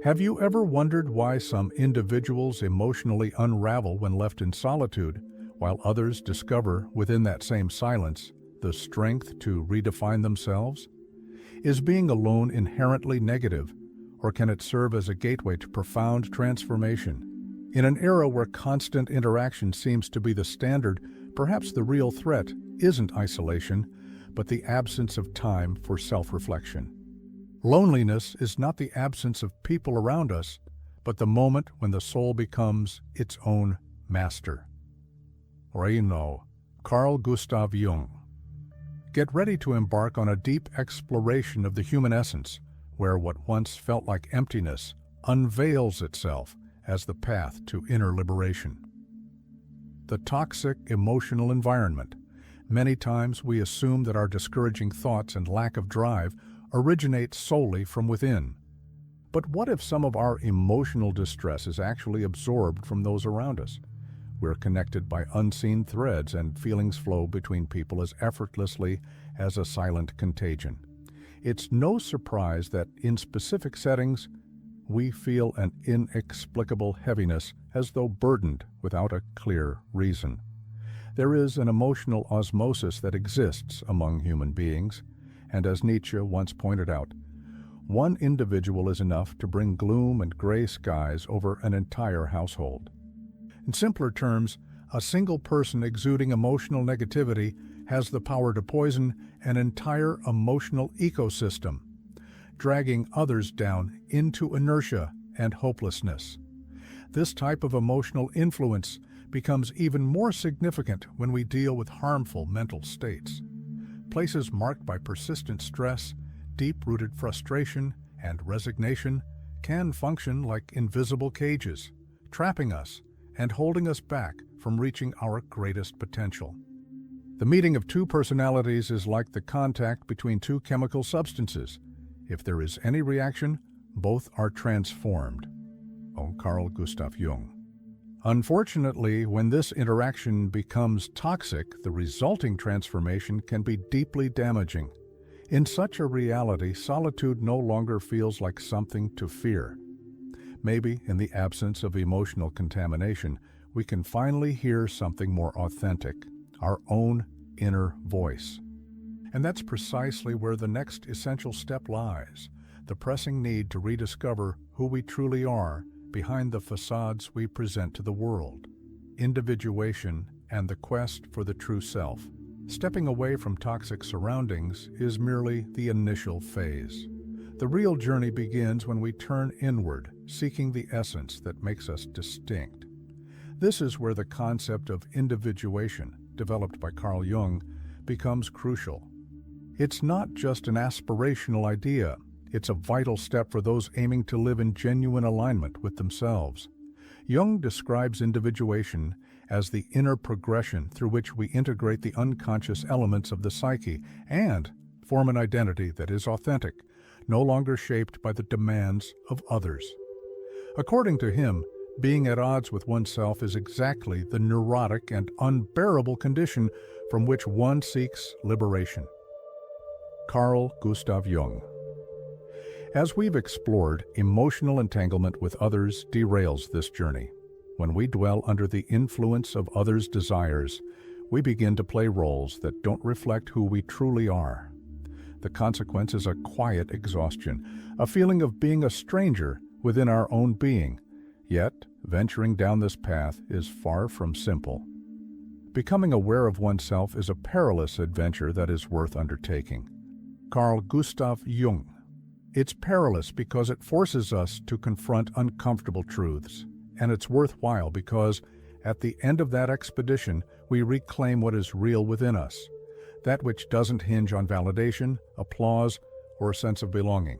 Have you ever wondered why some individuals emotionally unravel when left in solitude, while others discover within that same silence the strength to redefine themselves? Is being alone inherently negative, or can it serve as a gateway to profound transformation? In an era where constant interaction seems to be the standard, perhaps the real threat isn't isolation, but the absence of time for self-reflection. Loneliness is not the absence of people around us, but the moment when the soul becomes its own master. Or you know, Carl Gustav Jung. Get ready to embark on a deep exploration of the human essence, where what once felt like emptiness unveils itself as the path to inner liberation. The toxic emotional environment. Many times we assume that our discouraging thoughts and lack of drive originate solely from within. But what if some of our emotional distress is actually absorbed from those around us? We're connected by unseen threads, and feelings flow between people as effortlessly as a silent contagion. It's no surprise that in specific settings, we feel an inexplicable heaviness as though burdened without a clear reason. There is an emotional osmosis that exists among human beings, and as Nietzsche once pointed out, one individual is enough to bring gloom and gray skies over an entire household. In simpler terms, a single person exuding emotional negativity has the power to poison an entire emotional ecosystem, dragging others down into inertia and hopelessness. This type of emotional influence becomes even more significant when we deal with harmful mental states. Places marked by persistent stress, deep-rooted frustration, and resignation can function like invisible cages, trapping us and holding us back from reaching our greatest potential. The meeting of two personalities is like the contact between two chemical substances. If there is any reaction, both are transformed. Oh, Carl Gustav Jung. Unfortunately, when this interaction becomes toxic, the resulting transformation can be deeply damaging. In such a reality, solitude no longer feels like something to fear. Maybe, in the absence of emotional contamination, we can finally hear something more authentic, our own inner voice. And that's precisely where the next essential step lies, the pressing need to rediscover who we truly are behind the facades we present to the world. Individuation and the quest for the true self. Stepping away from toxic surroundings is merely the initial phase. The real journey begins when we turn inward, seeking the essence that makes us distinct. This is where the concept of individuation, developed by Carl Jung, becomes crucial. It's not just an aspirational idea. It's a vital step for those aiming to live in genuine alignment with themselves. Jung describes individuation as the inner progression through which we integrate the unconscious elements of the psyche and form an identity that is authentic, no longer shaped by the demands of others. According to him, being at odds with oneself is exactly the neurotic and unbearable condition from which one seeks liberation. Carl Gustav Jung. As we've explored, emotional entanglement with others derails this journey. When we dwell under the influence of others' desires, we begin to play roles that don't reflect who we truly are. The consequence is a quiet exhaustion, a feeling of being a stranger within our own being. Yet, venturing down this path is far from simple. Becoming aware of oneself is a perilous adventure that is worth undertaking. Carl Gustav Jung. It's perilous because it forces us to confront uncomfortable truths, and it's worthwhile because, at the end of that expedition, we reclaim what is real within us, that which doesn't hinge on validation, applause, or a sense of belonging.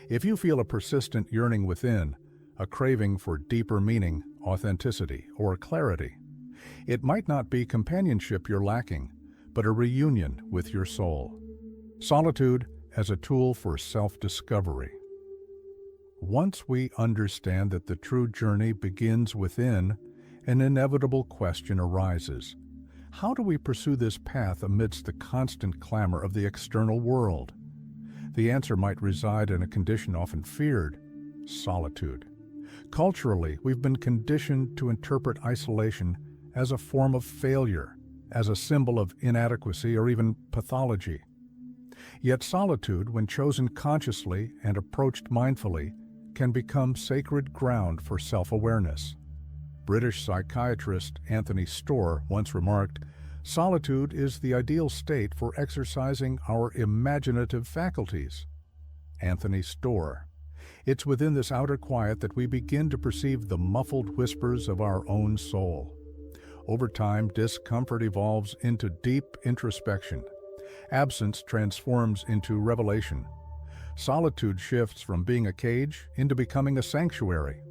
If you feel a persistent yearning within, a craving for deeper meaning, authenticity, or clarity, it might not be companionship you're lacking, but a reunion with your soul. Solitude as a tool for self-discovery. Once we understand that the true journey begins within, an inevitable question arises. How do we pursue this path amidst the constant clamor of the external world? The answer might reside in a condition often feared, solitude. Culturally, we've been conditioned to interpret isolation as a form of failure, as a symbol of inadequacy or even pathology. Yet solitude, when chosen consciously and approached mindfully, can become sacred ground for self-awareness. British psychiatrist Anthony Storr once remarked, "Solitude is the ideal state for exercising our imaginative faculties." Anthony Storr. It's within this outer quiet that we begin to perceive the muffled whispers of our own soul. Over time, discomfort evolves into deep introspection. Absence transforms into revelation. Solitude shifts from being a cage into becoming a sanctuary.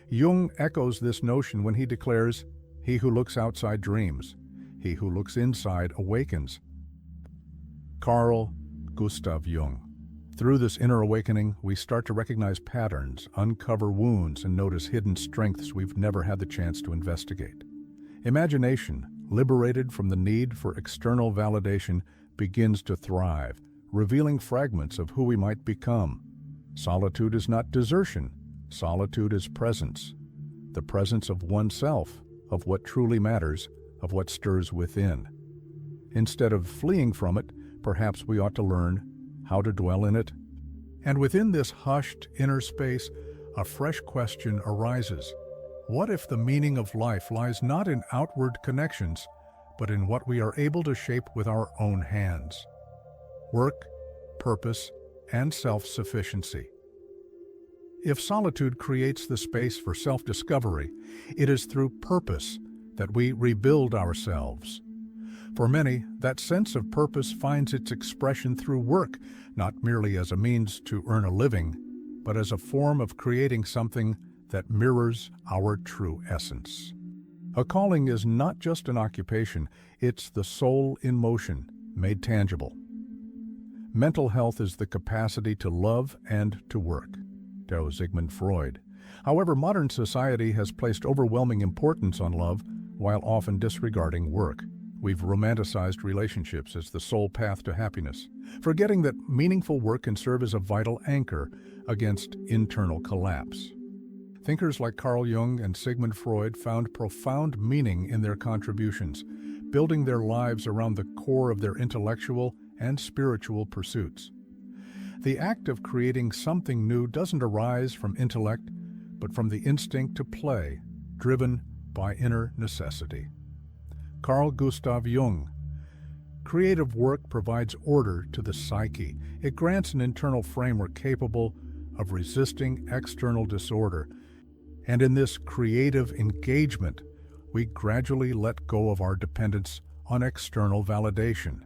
Jung echoes this notion when he declares, "He who looks outside dreams. He who looks inside awakens." Carl Gustav Jung. Through this inner awakening, we start to recognize patterns, uncover wounds, and notice hidden strengths we've never had the chance to investigate. Imagination, liberated from the need for external validation, begins to thrive, revealing fragments of who we might become. Solitude is not desertion. Solitude is presence. The presence of oneself, of what truly matters, of what stirs within. Instead of fleeing from it, perhaps we ought to learn how to dwell in it. And within this hushed inner space, a fresh question arises. What if the meaning of life lies not in outward connections, but in what we are able to shape with our own hands? Work, purpose, and self-sufficiency. If solitude creates the space for self-discovery, it is through purpose that we rebuild ourselves. For many, that sense of purpose finds its expression through work, not merely as a means to earn a living, but as a form of creating something that mirrors our true essence. A calling is not just an occupation, it's the soul in motion, made tangible. Mental health is the capacity to love and to work. Sigmund Freud. However, modern society has placed overwhelming importance on love while often disregarding work. We've romanticized relationships as the sole path to happiness, forgetting that meaningful work can serve as a vital anchor against internal collapse. Thinkers like Carl Jung and Sigmund Freud found profound meaning in their contributions, building their lives around the core of their intellectual and spiritual pursuits. The act of creating something new doesn't arise from intellect, but from the instinct to play, driven by inner necessity. Carl Gustav Jung. Creative work provides order to the psyche. It grants an internal framework capable of resisting external disorder. And in this creative engagement, we gradually let go of our dependence on external validation.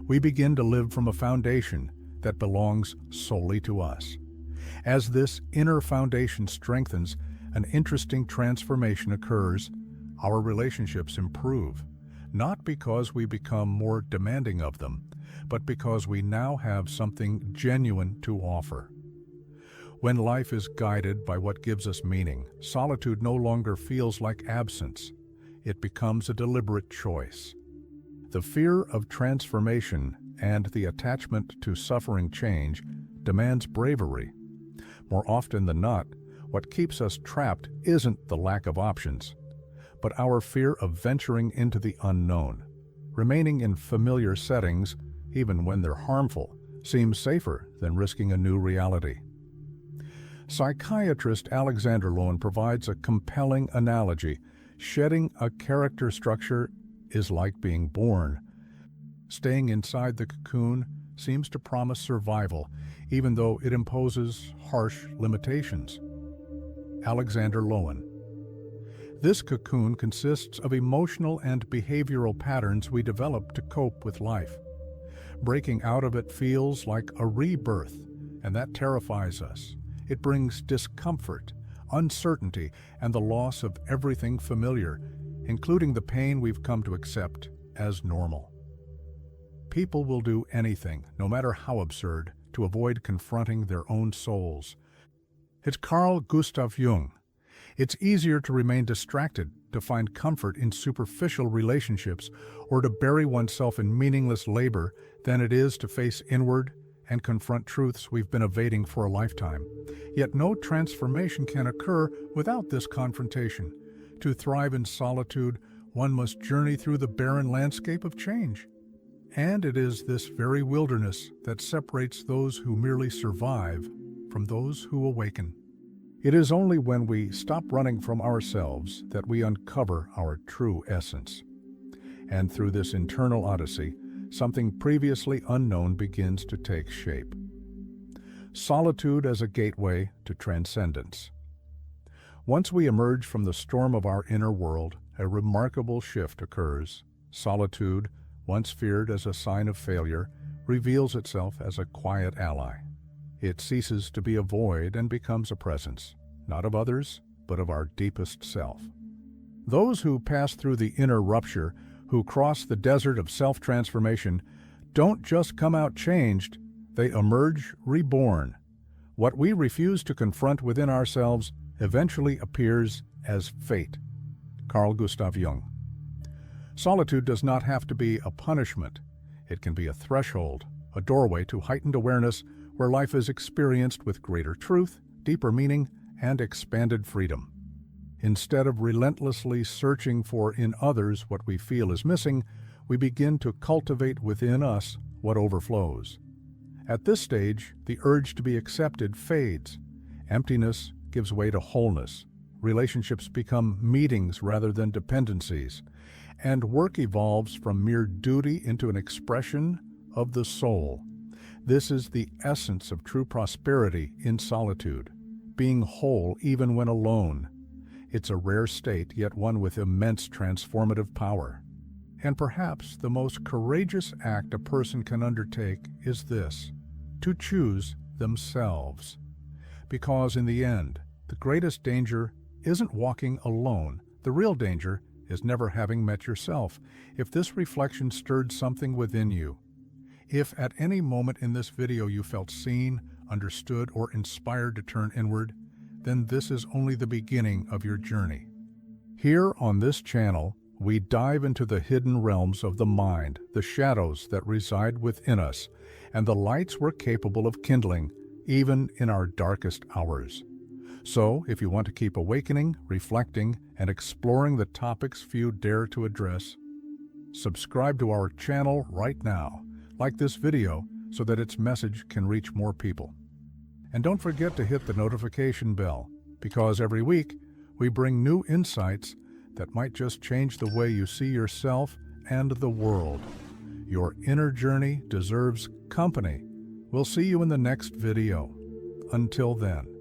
We begin to live from a foundation that belongs solely to us. As this inner foundation strengthens, an interesting transformation occurs. Our relationships improve, not because we become more demanding of them, but because we now have something genuine to offer. When life is guided by what gives us meaning, solitude no longer feels like absence. It becomes a deliberate choice. The fear of transformation and the attachment to suffering change demands bravery. More often than not, what keeps us trapped isn't the lack of options, but our fear of venturing into the unknown. Remaining in familiar settings, even when they're harmful, seems safer than risking a new reality. Psychiatrist Alexander Lowen provides a compelling analogy. Shedding a character structure is like being born. Staying inside the cocoon seems to promise survival, even though it imposes harsh limitations. Alexander Lowen. This cocoon consists of emotional and behavioral patterns we develop to cope with life. Breaking out of it feels like a rebirth, and that terrifies us. It brings discomfort, uncertainty, and the loss of everything familiar, including the pain we've come to accept as normal. People will do anything, no matter how absurd, to avoid confronting their own souls. It's Carl Gustav Jung. It's easier to remain distracted, to find comfort in superficial relationships, or to bury oneself in meaningless labor than it is to face inward and confront truths we've been evading for a lifetime. Yet no transformation can occur without this confrontation. To thrive in solitude, one must journey through the barren landscape of change. And it is this very wilderness that separates those who merely survive from those who awaken. It is only when we stop running from ourselves that we uncover our true essence. And through this internal odyssey, something previously unknown begins to take shape. Solitude as a gateway to transcendence. Once we emerge from the storm of our inner world, a remarkable shift occurs. Solitude, once feared as a sign of failure, reveals itself as a quiet ally. It ceases to be a void and becomes a presence, not of others, but of our deepest self. Those who pass through the inner rupture, who cross the desert of self-transformation, don't just come out changed, they emerge reborn. What we refuse to confront within ourselves eventually appears as fate. Carl Gustav Jung. Solitude does not have to be a punishment. It can be a threshold, a doorway to heightened awareness where life is experienced with greater truth, deeper meaning, and expanded freedom. Instead of relentlessly searching for in others what we feel is missing, we begin to cultivate within us what overflows. At this stage, the urge to be accepted fades. Emptiness gives way to wholeness. Relationships become meetings rather than dependencies. And work evolves from mere duty into an expression of the soul. This is the essence of true prosperity in solitude, being whole even when alone. It's a rare state, yet one with immense transformative power. And perhaps the most courageous act a person can undertake is this: to choose themselves. Because in the end, the greatest danger isn't walking alone. The real danger is never having met yourself. If this reflection stirred something within you, if at any moment in this video you felt seen, understood, or inspired to turn inward, then this is only the beginning of your journey. Here on this channel, we dive into the hidden realms of the mind, the shadows that reside within us, and the lights we're capable of kindling, even in our darkest hours. So, if you want to keep awakening, reflecting, and exploring the topics few dare to address, subscribe to our channel right now. Like this video so that its message can reach more people. And don't forget to hit the notification bell, because every week we bring new insights that might just change the way you see yourself and the world. Your inner journey deserves company. We'll see you in the next video. Until then.